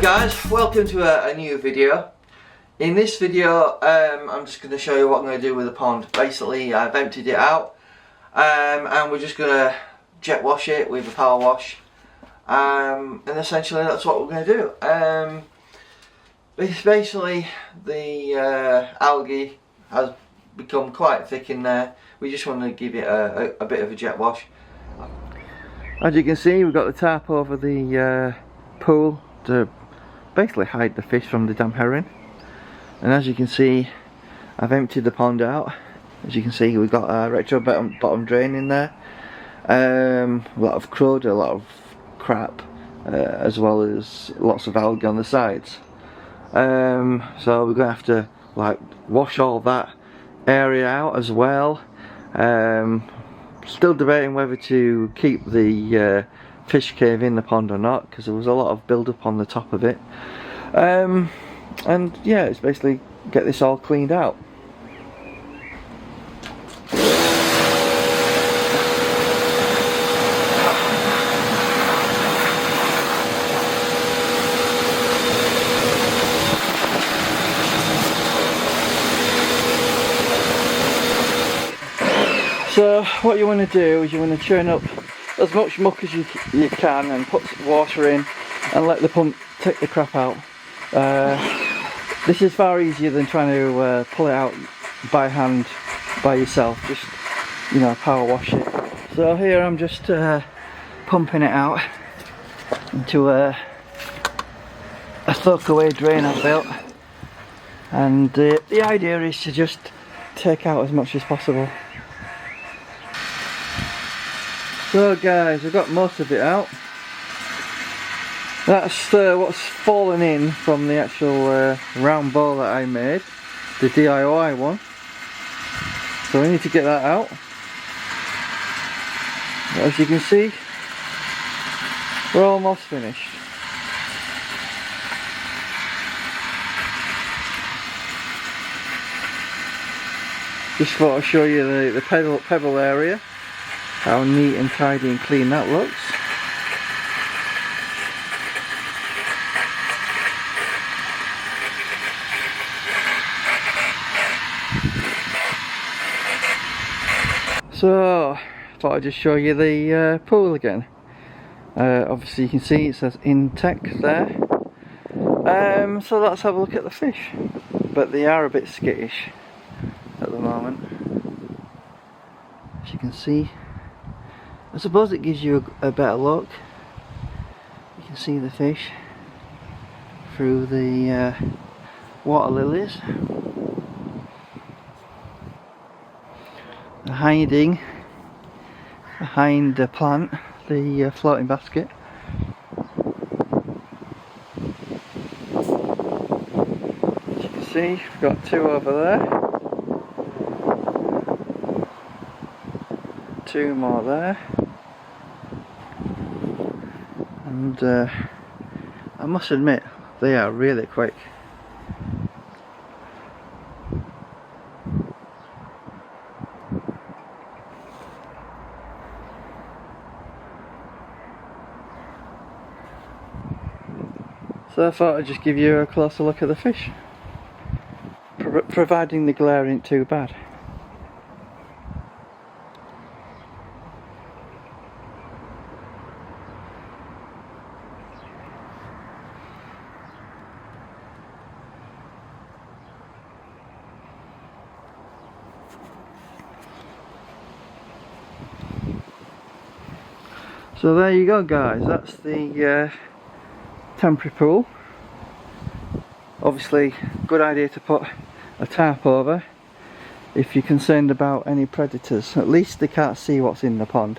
Guys, welcome to a new video. In this video I'm just going to show you what I'm going to do with the pond. Basically I've emptied it out and we're just going to jet wash it with a power wash, and essentially that's what we're going to do. Basically the algae has become quite thick in there. We just want to give it a bit of a jet wash. As you can see, we've got the tarp over the pool to basically hide the fish from the damn herring. And as you can see, I've emptied the pond out. As you can see, we've got a retro bottom drain in there, a lot of crud, a lot of crap, as well as lots of algae on the sides. So we're going to have to like wash all that area out as well. Still debating whether to keep the fish cave in the pond or not, because there was a lot of build up on the top of it. And yeah, it's basically get this all cleaned out. So what you want to do is you want to churn up as much muck as you can and put water in and let the pump take the crap out. This is far easier than trying to pull it out by hand by yourself. Just, you know, power wash it. So here I'm just pumping it out into a soak-away drain I've built, and the idea is to just take out as much as possible. So guys, I've got most of it out. That's what's fallen in from the actual round bowl that I made, the DIY one. So we need to get that out. As you can see, we're almost finished. Just thought I'd show you the pebble area, how neat and tidy and clean that looks. So, I thought I'd just show you the pool again. Obviously you can see it says in tech there. So let's have a look at the fish. But they are a bit skittish at the moment. As you can see, I suppose it gives you a better look. You can see the fish through the water lilies. They're hiding behind the plant, the floating basket. As you can see, we've got two over there. Two more there. And I must admit, they are really quick. So I thought I'd just give you a closer look at the fish, providing the glare ain't too bad. So there you go guys, that's the temporary pool. Obviously good idea to put a tarp over if you're concerned about any predators. At least they can't see what's in the pond,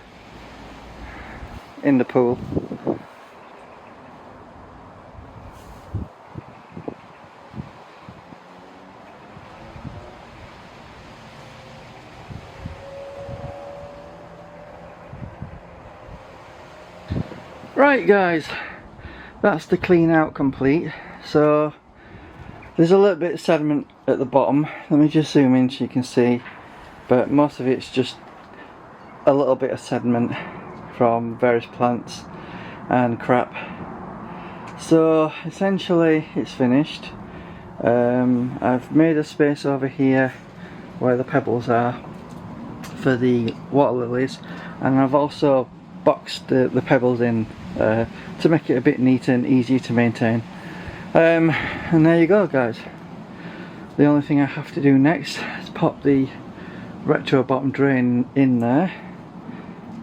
in the pool. Right guys, that's the clean out complete. So there's a little bit of sediment at the bottom. Let me just zoom in so you can see, but most of it's just a little bit of sediment from various plants and crap. So essentially it's finished. I've made a space over here where the pebbles are for the water lilies, and I've also boxed the pebbles in to make it a bit neater and easier to maintain. And there you go, guys. The only thing I have to do next is pop the retro bottom drain in there,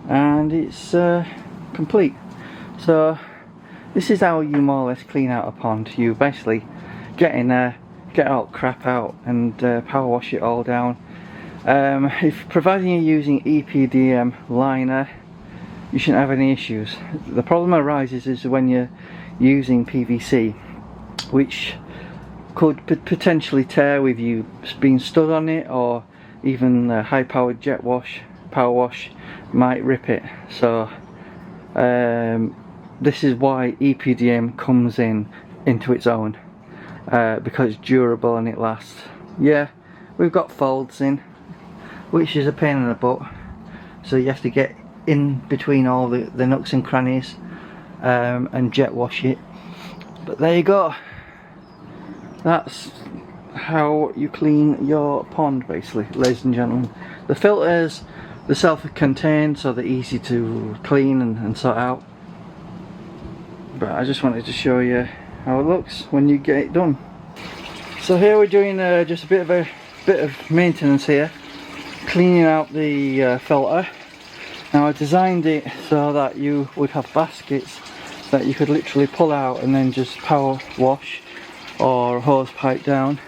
and it's complete. So this is how you more or less clean out a pond. You basically get in there, get all crap out, and power wash it all down. If providing you're using EPDM liner, you shouldn't have any issues. The problem arises is when you're using PVC, which could potentially tear with you being stood on it, or even high powered jet wash, power wash might rip it. So this is why EPDM comes into its own, because it's durable and it lasts. Yeah, we've got folds in, which is a pain in the butt, so you have to get in between all the nooks and crannies and jet wash it. But there you go. That's how you clean your pond, basically, ladies and gentlemen. The filters, they're self-contained, so they're easy to clean and sort out. But I just wanted to show you how it looks when you get it done. So here we're doing just a bit of maintenance here, cleaning out the filter. Now I designed it so that you would have baskets that you could literally pull out and then just power wash or hose pipe down.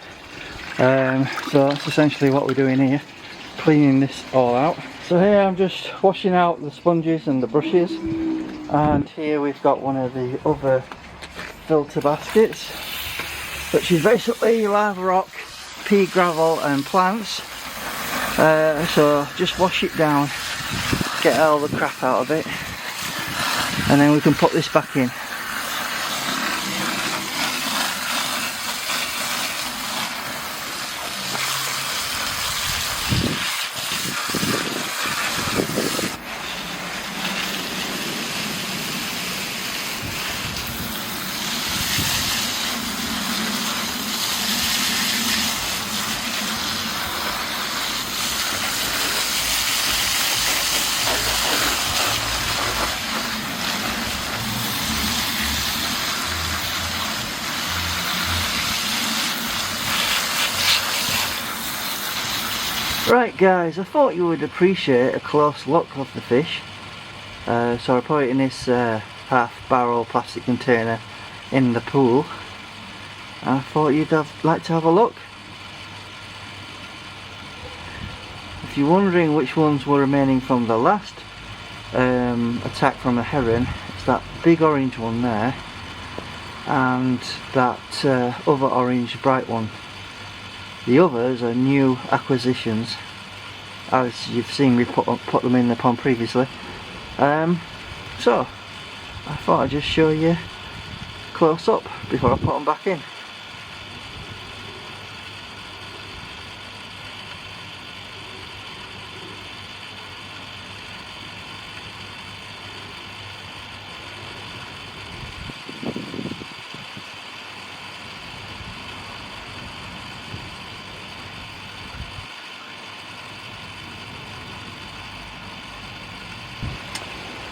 So that's essentially what we're doing here, cleaning this all out. So here I'm just washing out the sponges and the brushes, and here we've got one of the other filter baskets, which is basically lava rock, pea gravel and plants. So just wash it down, get all the crap out of it, and then we can put this back in. Right guys, I thought you would appreciate a close look of the fish, so I put it in this half barrel plastic container in the pool. I thought you'd like to have a look. If you're wondering which ones were remaining from the last attack from a heron, it's that big orange one there and that other orange bright one. The others are new acquisitions, as you've seen me put them in the pond previously. So I thought I'd just show you close up before I put them back in.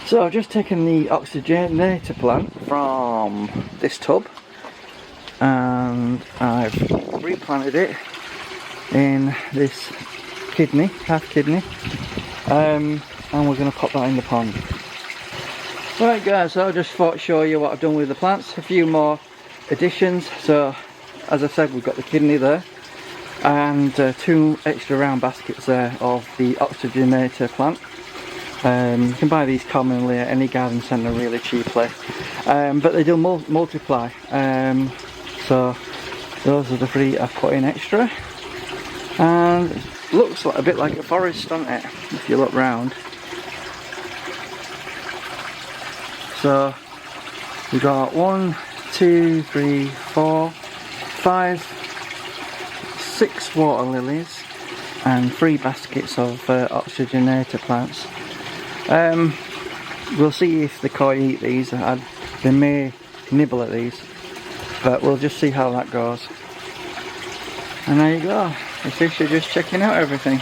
So I've just taken the oxygenator plant from this tub and I've replanted it in this kidney, half kidney, and we're going to pop that in the pond. Right guys, so I just thought I'd show you what I've done with the plants, a few more additions. So as I said, we've got the kidney there and 2 extra round baskets there of the oxygenator plant. You can buy these commonly at any garden centre really cheaply, but they do multiply, so those are the 3 I've put in extra, and it looks like a bit like a forest, doesn't it, if you look round. So we got 1, 2, 3, 4, 5, 6 water lilies and 3 baskets of oxygenator plants. We'll see if the koi eat these. They may nibble at these, but we'll just see how that goes. And there you go, the fish are just checking out everything.